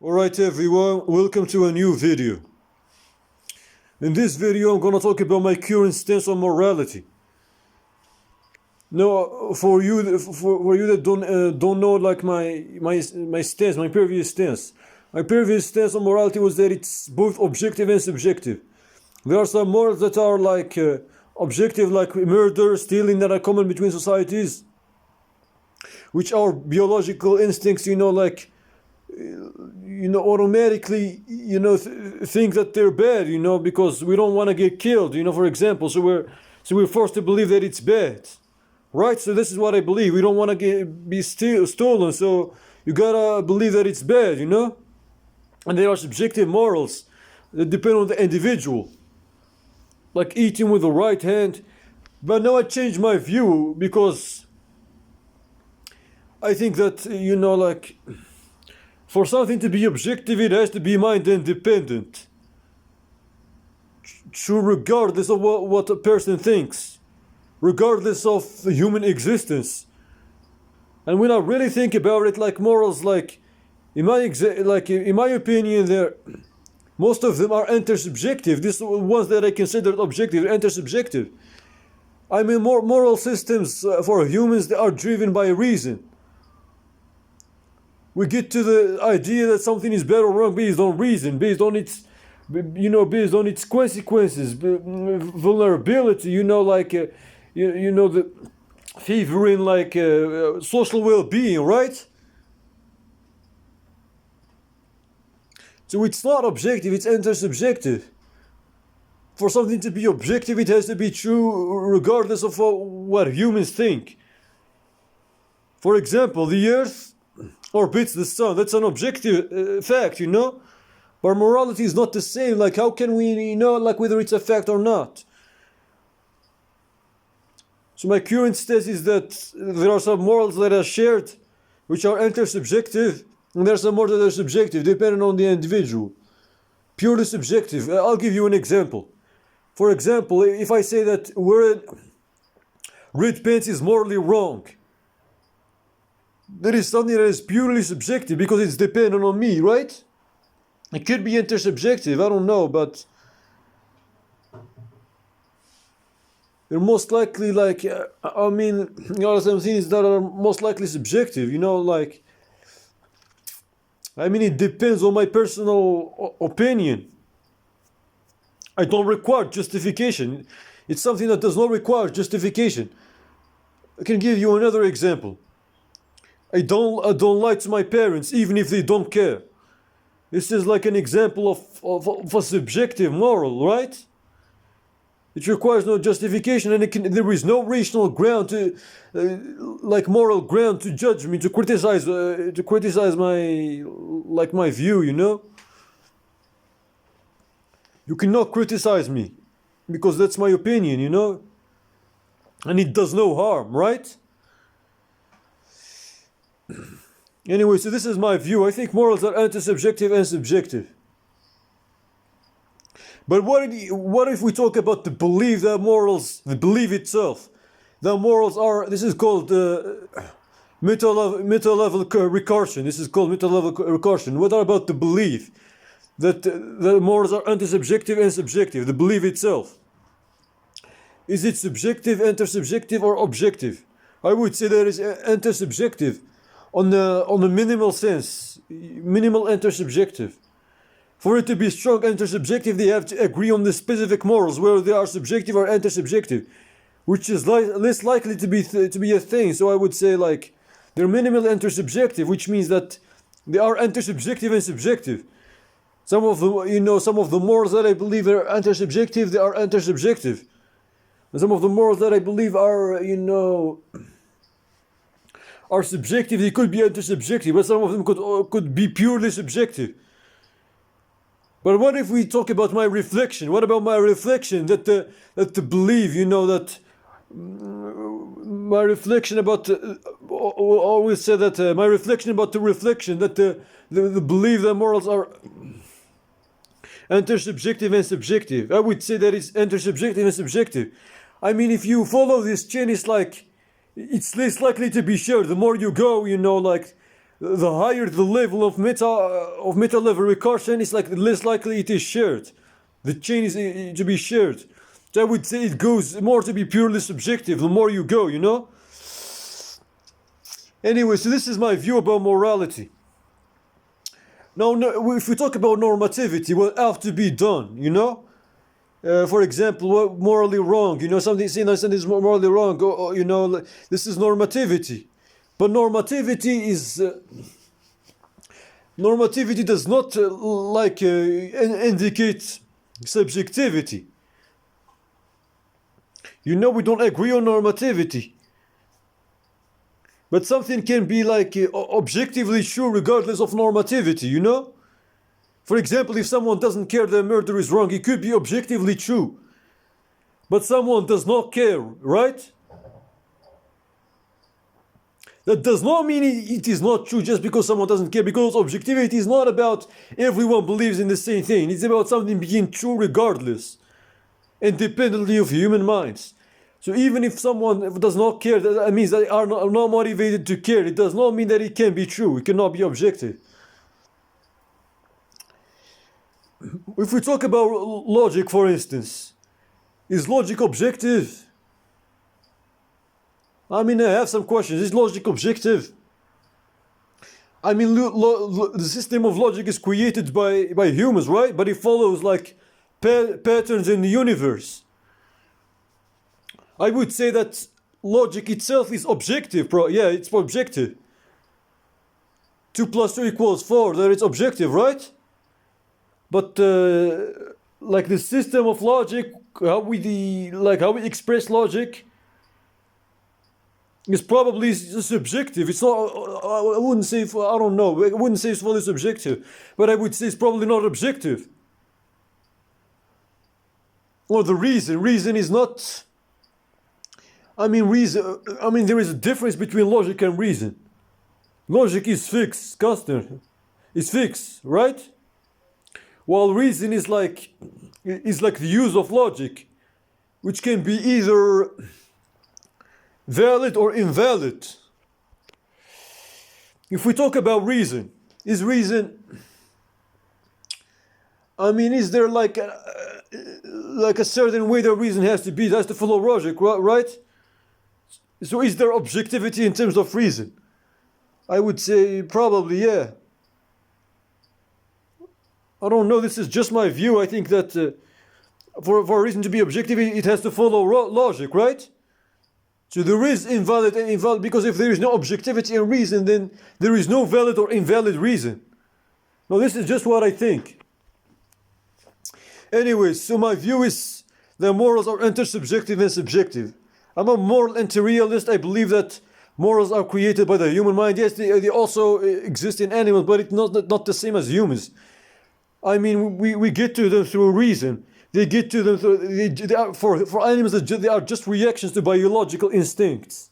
Alright everyone, welcome to a new video. In this video I'm gonna talk about my current stance on morality. Now, for you that don't know like my stance, my previous stance. My previous stance on morality was that it's both objective and subjective. There are some morals that are like objective, like murder, stealing, that are common between societies, which are biological instincts, automatically, think that they're bad, because we don't want to get killed, for example. So we're forced to believe that it's bad, right? So this is what I believe. We don't want to be stolen, so you gotta believe that it's bad, And there are subjective morals that depend on the individual, like eating with the right hand. But now I changed my view because I think that, for something to be objective, it has to be mind independent. True, regardless of what a person thinks, regardless of the human existence. And when I really think about it, like morals, like in my opinion, most of them are intersubjective. These ones that I consider objective, intersubjective. I mean, moral systems for humans, they are driven by reason. We get to the idea that something is bad or wrong based on reason, based on its consequences, vulnerability, the favoring social well-being, right? So it's not objective, it's intersubjective. For something to be objective, it has to be true regardless of what humans think. For example, the Earth orbits the sun. That's an objective fact, But morality is not the same. Like, how can we know, whether it's a fact or not? So my current stance is that there are some morals that are shared, which are intersubjective, and there are some morals that are subjective, depending on the individual. Purely subjective. I'll give you an example. For example, if I say that wearing red pants is morally wrong, there is something that is purely subjective because it's dependent on me, right? It could be intersubjective, I don't know, but they're most likely some things that are most likely subjective, it depends on my personal opinion. I don't require justification. It's something that does not require justification. I can give you another example. I don't lie to my parents, even if they don't care. This is like an example of a subjective moral, right? It requires no justification, and there is no rational ground moral ground to judge me, to criticize my view, You cannot criticize me, because that's my opinion, And it does no harm, right? Anyway, so this is my view. I think morals are intersubjective and subjective. But what if we talk about the belief that morals, the belief itself, that morals are, this is called meta-level recursion. This is called meta-level recursion. What about the belief that the morals are intersubjective and subjective, the belief itself? Is it subjective, intersubjective, or objective? I would say that it's intersubjective. On the minimal sense, minimal intersubjective. For it to be strong intersubjective, they have to agree on the specific morals, whether they are subjective or intersubjective, which is less likely to be a thing. So I would say they're minimal intersubjective, which means that they are intersubjective and subjective. Some of the morals that I believe are intersubjective, they are intersubjective, and some of the morals that I believe are subjective, they could be intersubjective, but some of them could be purely subjective. But what if we talk about my reflection? What about my reflection that the belief, that my reflection about always say that my reflection about the reflection that the belief that morals are intersubjective and subjective. I would say that it's intersubjective and subjective. I mean, if you follow this chain, it's less likely to be shared. The more you go, the higher the level of meta level recursion, it's like the less likely it is shared. The chain is to be shared. So I would say it goes more to be purely subjective the more you go, you know? Anyway, so this is my view about morality. Now, if we talk about normativity, what have to be done, you know? For example, what morally wrong, you know, something is morally wrong, or, you know, this is normativity. But normativity is... normativity does not indicate subjectivity. You know, we don't agree on normativity. But something can be like objectively true regardless of normativity, you know? For example, if someone doesn't care that murder is wrong, it could be objectively true. But someone does not care, right? That does not mean it is not true just because someone doesn't care, because objectivity is not about everyone believes in the same thing. It's about something being true regardless, independently of human minds. So even if someone does not care, that means they are not motivated to care. It does not mean that it can be true. It cannot be objective. If we talk about logic, for instance, is logic objective? I mean, I have some questions. Is logic objective? I mean, the system of logic is created by humans, right? But it follows like patterns in the universe. I would say that logic itself is objective, yeah, it's objective. 2 + 2 = 4, that it's objective, right? But like the system of logic, how we express logic is probably subjective. It's not. I wouldn't say. I don't know. I wouldn't say it's fully subjective, but I would say it's probably not objective. Or the reason is not. I mean, there is a difference between logic and reason. Logic is fixed, constant. It's fixed, right? While reason is like the use of logic, which can be either valid or invalid. If we talk about reason, is there like a certain way that reason has to be? It has to follow logic, right? So is there objectivity in terms of reason? I would say probably, yeah. I don't know, this is just my view. I think that for a reason to be objective, it has to follow logic, right? So there is invalid and invalid, because if there is no objectivity in reason, then there is no valid or invalid reason. Now this is just what I think. Anyways, so my view is that morals are intersubjective and subjective. I'm a moral anti-realist. I believe that morals are created by the human mind. Yes, they also exist in animals, but it's not the same as humans. I mean, we get to them through reason. They get to them through, for animals, they are just reactions to biological instincts.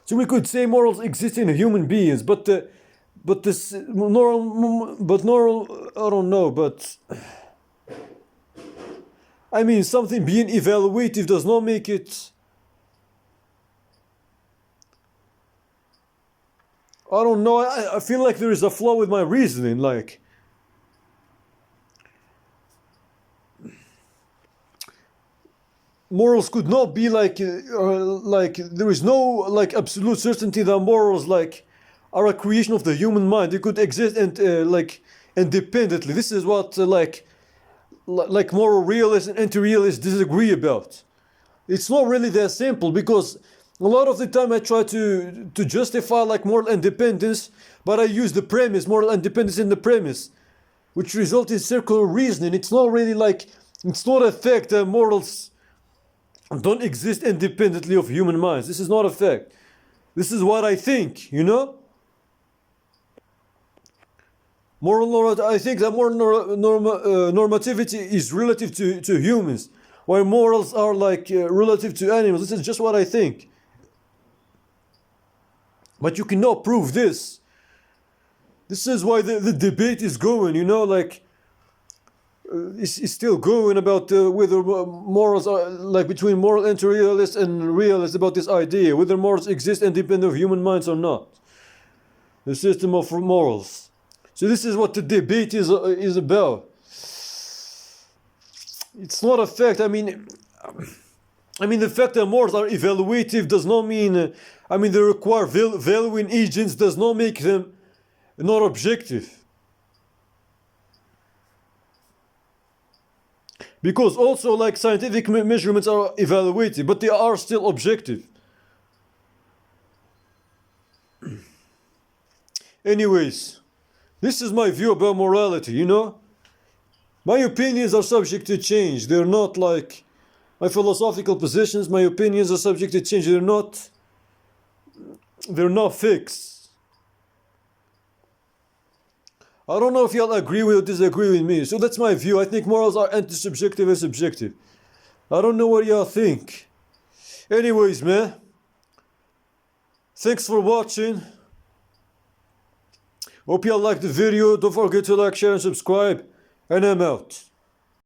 So we could say morals exist in human beings, but this moral, I don't know, but I mean, something being evaluative does not make it. I don't know. I feel like there is a flaw with my reasoning. Like, morals could not be like there is no like absolute certainty that morals like are a creation of the human mind. They could exist and like independently. This is what like moral realists and anti-realists disagree about. It's not really that simple, because a lot of the time I try to justify like moral independence, but I use the premise, moral independence in the premise, which results in circular reasoning. It's not really like, it's not a fact that morals don't exist independently of human minds. This is not a fact. This is what I think, you know? I think that normativity is relative to humans, while morals are like relative to animals. This is just what I think. But you cannot prove this. This is why the debate is going, you know, like it's still going about whether morals are like between moral anti-realists and realists about this idea, whether morals exist independent of human minds or not. the system of morals. So this is what the debate is about. It's not a fact. I mean, the fact that morals are evaluative does not mean. They require valuing agents does not make them not objective. Because also, like, scientific measurements are evaluative, but they are still objective. Anyways, this is my view about morality, you know? My opinions are subject to change. They're not like my philosophical positions, my opinions are subject to change. They're not fixed. I don't know if y'all agree with or disagree with me. So that's my view. I think morals are anti-subjective and subjective. I don't know what y'all think. Anyways, man. Thanks for watching. Hope y'all liked the video. Don't forget to like, share, and subscribe. And I'm out.